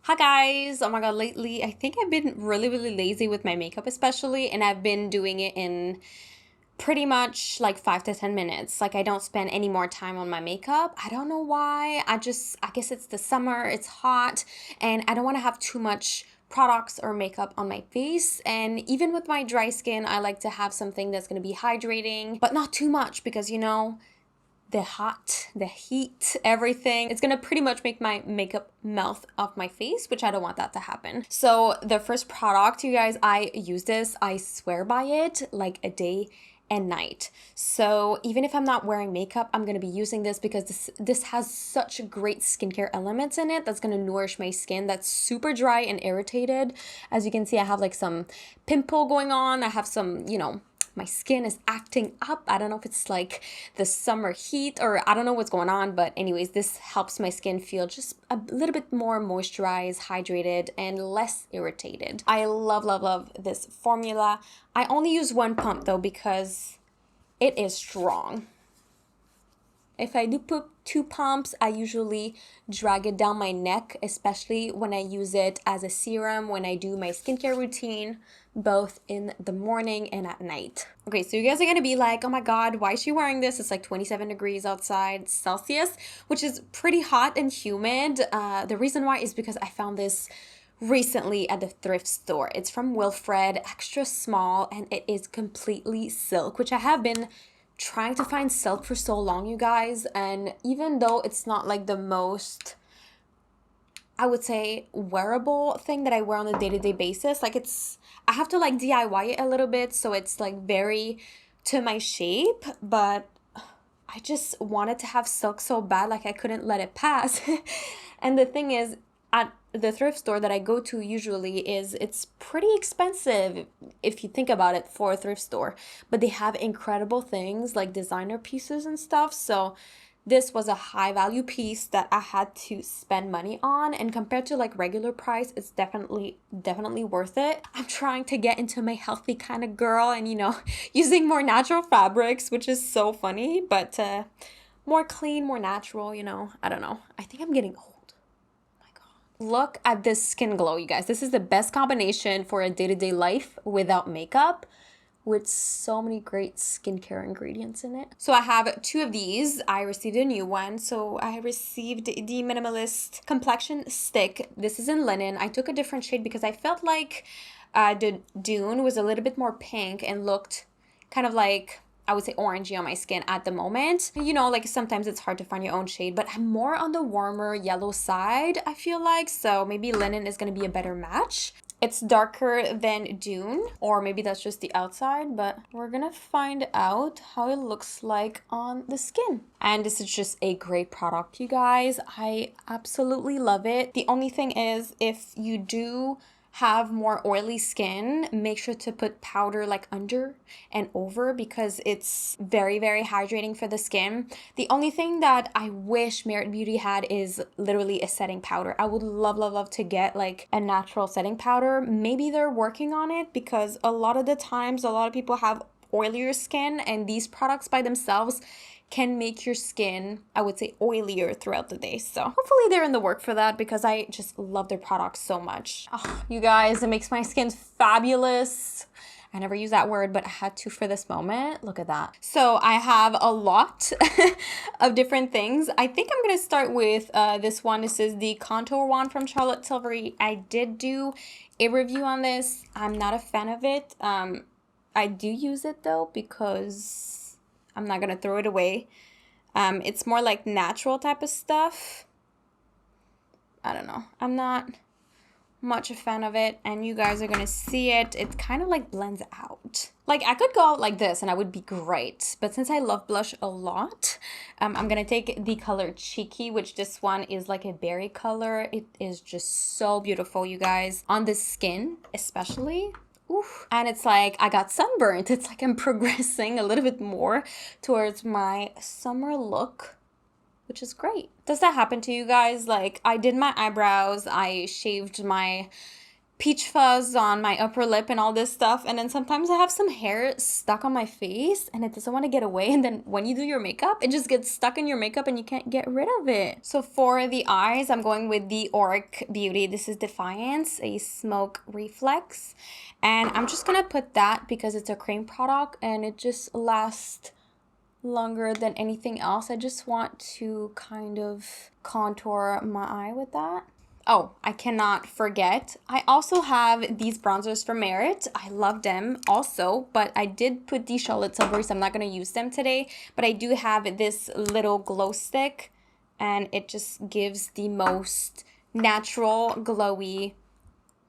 Hi guys, oh my god, lately I think I've been really lazy with my makeup especially, and I've been doing it in pretty much like 5 to 10 minutes. Like I don't spend any more time on my makeup. I don't know why. I guess it's the summer, it's hot, and I don't want to have too much products or makeup on my face. And even with my dry skin, I like to have something that's going to be hydrating, but not too much because the heat, everything. It's gonna pretty much make my makeup melt off my face, which I don't want that to happen. So the first product, you guys, I use this. I swear by it like a day and night. So even if I'm not wearing makeup, I'm gonna be using this because this has such great skincare elements in it that's gonna nourish my skin that's super dry and irritated. As you can see, I have like some pimple going on. I have some, my skin is acting up. I don't know if it's like the summer heat or I don't know what's going on, but anyways, this helps my skin feel just a little bit more moisturized, hydrated, and less irritated. I love this formula. I only use one pump though because it is strong. If I do put 2 pumps, I usually drag it down my neck, especially when I use it as a serum when I do my skincare routine, both in the morning and at night. Okay, so you guys are gonna be like, oh my god, why is she wearing this? It's like 27 degrees outside Celsius, which is pretty hot and humid. The reason why is because I found this recently at the thrift store. It's from Wilfred, extra small, and it is completely silk, which I have been trying to find silk for so long, you guys. And even though it's not like the most, I would say, wearable thing that I wear on a day-to-day basis, like I have to like DIY it a little bit so it's like very to my shape, but I just wanted to have silk so bad, like I couldn't let it pass. And the thing is, at the thrift store that I go to usually it's pretty expensive if you think about it for a thrift store, but they have incredible things like designer pieces and stuff. So this was a high value piece that I had to spend money on, and compared to like regular price, it's definitely worth it. I'm trying to get into my healthy kind of girl and using more natural fabrics, which is so funny, but more clean, more natural, I don't know. I think I'm getting old. Look at this skin glow, you guys. This is the best combination for a day-to-day life without makeup, with so many great skincare ingredients in it. So I have 2 of these. I received a new one. So I received the Minimalist Complexion Stick. This is in linen. I took a different shade because I felt like the Dune was a little bit more pink and looked kind of like, I would say, orangey on my skin at the moment. Like sometimes it's hard to find your own shade, but I'm more on the warmer yellow side, I feel like. So maybe linen is going to be a better match. It's darker than Dune, or maybe that's just the outside, but we're gonna find out how it looks like on the skin. And this is just a great product, you guys. I absolutely love it. The only thing is, if you do have more oily skin, make sure to put powder like under and over because it's very hydrating for the skin. The only thing that I wish Merit Beauty had is literally a setting powder. I would love to get like a natural setting powder. Maybe they're working on it because a lot of the times a lot of people have oilier skin, and these products by themselves can make your skin, I would say, oilier throughout the day. So hopefully they're in the work for that because I just love their products so much. Oh, you guys, it makes my skin fabulous. I never use that word, but I had to for this moment. Look at that. So I have a lot of different things. I think I'm going to start with this one. This is the contour wand from Charlotte Tilbury. I did do a review on this. I'm not a fan of it. I do use it though because I'm not going to throw it away. It's more like natural type of stuff. I don't know. I'm not much a fan of it, and you guys are going to see it. It kind of like blends out. Like I could go out like this and I would be great. But since I love blush a lot, I'm going to take the color Cheeky, which this one is like a berry color. It is just so beautiful, you guys. On the skin, especially. Oof. And it's like I got sunburnt. It's like I'm progressing a little bit more towards my summer look, which is great. Does that happen to you guys? Like I did my eyebrows, I shaved my peach fuzz on my upper lip and all this stuff, and then sometimes I have some hair stuck on my face and it doesn't want to get away, and then when you do your makeup it just gets stuck in your makeup and you can't get rid of it. So for the eyes, I'm going with the Auric Beauty. This is Defiance, a smoke reflex, and I'm just gonna put that because it's a cream product and it just lasts longer than anything else. I just want to kind of contour my eye with that. Oh, I cannot forget, I also have these bronzers from Merit. I love them also, but I did put these Charlotte Tilbury, so I'm not going to use them today. But I do have this little glow stick, and it just gives the most natural, glowy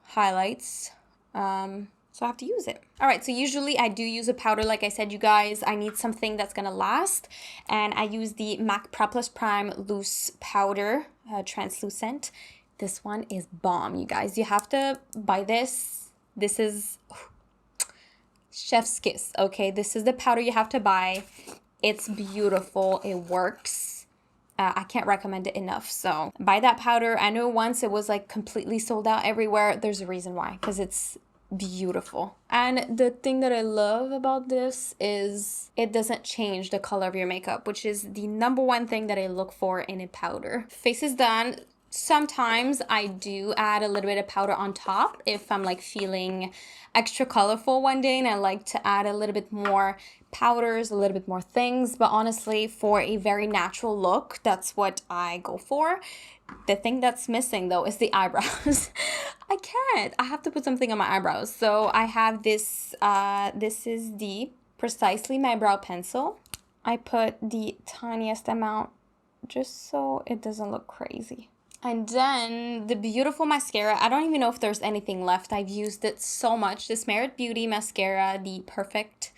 highlights. So I have to use it. All right, so usually I do use a powder. Like I said, you guys, I need something that's gonna last. And I use the MAC Pro Plus Prime Loose Powder, translucent. This one is bomb, you guys. You have to buy this. This is chef's kiss, okay? This is the powder you have to buy. It's beautiful. It works. I can't recommend it enough. So buy that powder. I know once it was like completely sold out everywhere. There's a reason why, because it's beautiful. And the thing that I love about this is it doesn't change the color of your makeup, which is the number one thing that I look for in a powder. Face is done. Sometimes I do add a little bit of powder on top if I'm like feeling extra colorful one day and I like to add a little bit more powders, a little bit more things. But honestly, for a very natural look, that's what I go for. The thing that's missing though is the eyebrows. I can't. I have to put something on my eyebrows. So I have this, this is the Precisely My Brow Pencil. I put the tiniest amount just so it doesn't look crazy. And then the beautiful mascara. I don't even know if there's anything left. I've used it so much. This Merit Beauty mascara, the Perfect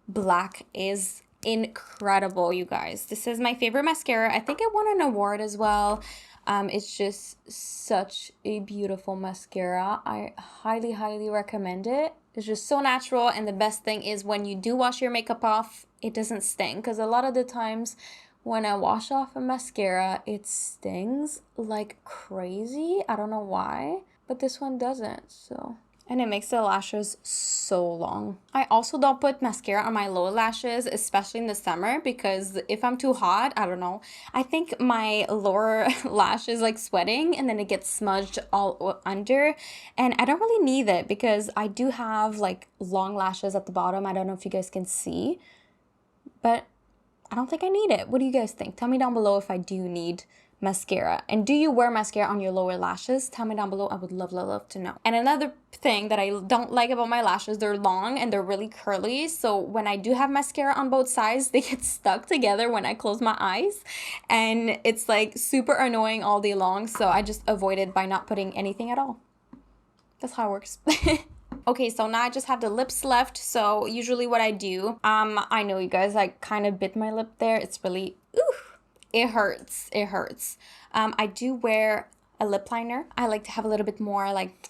Black, is incredible, you guys. This is my favorite mascara. I think it won an award as well. It's just such a beautiful mascara. I highly, highly recommend it. It's just so natural, and the best thing is when you do wash your makeup off, it doesn't sting. Because a lot of the times when I wash off a mascara, it stings like crazy. I don't know why, but this one doesn't, so. And it makes the lashes so long. I also don't put mascara on my lower lashes, especially in the summer, because if I'm too hot, I don't know. I think my lower lash is like sweating and then it gets smudged all under. And I don't really need it because I do have like long lashes at the bottom. I don't know if you guys can see, but I don't think I need it. What do you guys think? Tell me down below if I do need mascara. And do you wear mascara on your lower lashes? Tell me down below. I would love, love, love to know. And another thing that I don't like about my lashes, they're long and they're really curly. So when I do have mascara on both sides, they get stuck together when I close my eyes. And it's like super annoying all day long. So I just avoid it by not putting anything at all. That's how it works. Okay, so now I just have the lips left. So usually what I do, I know you guys, I kind of bit my lip there. It's really, it hurts. It hurts. I do wear a lip liner. I like to have a little bit more like,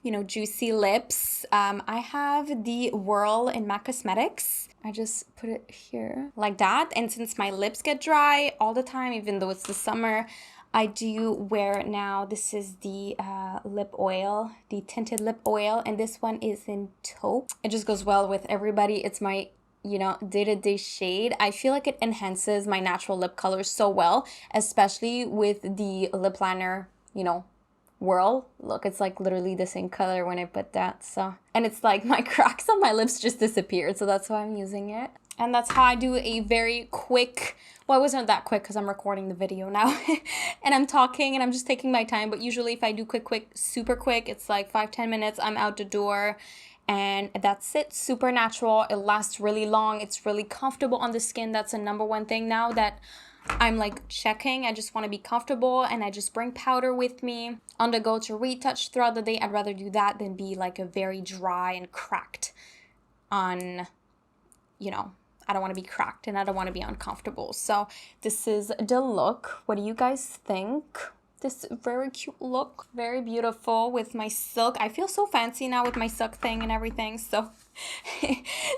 you know, juicy lips. I have the Whirl in MAC Cosmetics. I just put it here like that. And since my lips get dry all the time, even though it's the summer, I do wear now, this is the lip oil, the tinted lip oil, and this one is in taupe. It just goes well with everybody. It's my, you know, day-to-day shade. I feel like it enhances my natural lip color so well, especially with the lip liner, you know, Whirl. Look, it's like literally the same color when I put that, so. And it's like my cracks on my lips just disappeared, so that's why I'm using it. And that's how I do a very quick, well, it wasn't that quick because I'm recording the video now and I'm talking and I'm just taking my time. But usually if I do quick, super quick, it's like 5-10 minutes, I'm out the door and that's it. Super natural. It lasts really long. It's really comfortable on the skin. That's the number one thing now that I'm like checking. I just want to be comfortable and I just bring powder with me on the go to retouch throughout the day. I'd rather do that than be like a very dry and cracked on, you know, I don't want to be cracked and I don't want to be uncomfortable. So this is the look. What do you guys think? this very cute look, very beautiful with my silk. I feel so fancy now with my silk thing and everything, so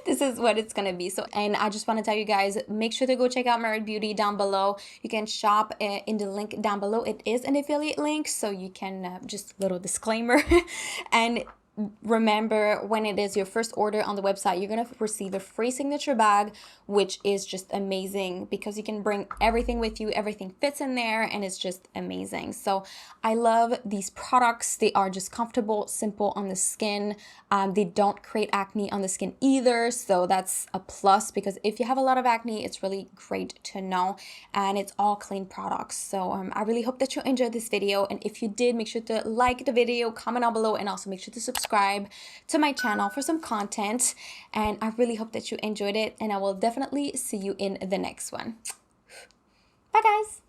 this is what it's gonna be. So, and I just want to tell you guys, make sure to go check out Married Beauty down below. You can shop in the link down below. It is an affiliate link, so you can just little disclaimer. And remember, when it is your first order on the website, you're gonna receive a free signature bag, which is just amazing because you can bring everything with you. Everything fits in there and it's just amazing. So I love these products. They are just comfortable, simple on the skin. They don't create acne on the skin either, so that's a plus, because if you have a lot of acne, it's really great to know. And it's all clean products. So I really hope that you enjoyed this video, and if you did, make sure to like the video, comment down below, and also make sure to subscribe to my channel for some content. And I really hope that you enjoyed it, and I will definitely see you in the next one. Bye guys.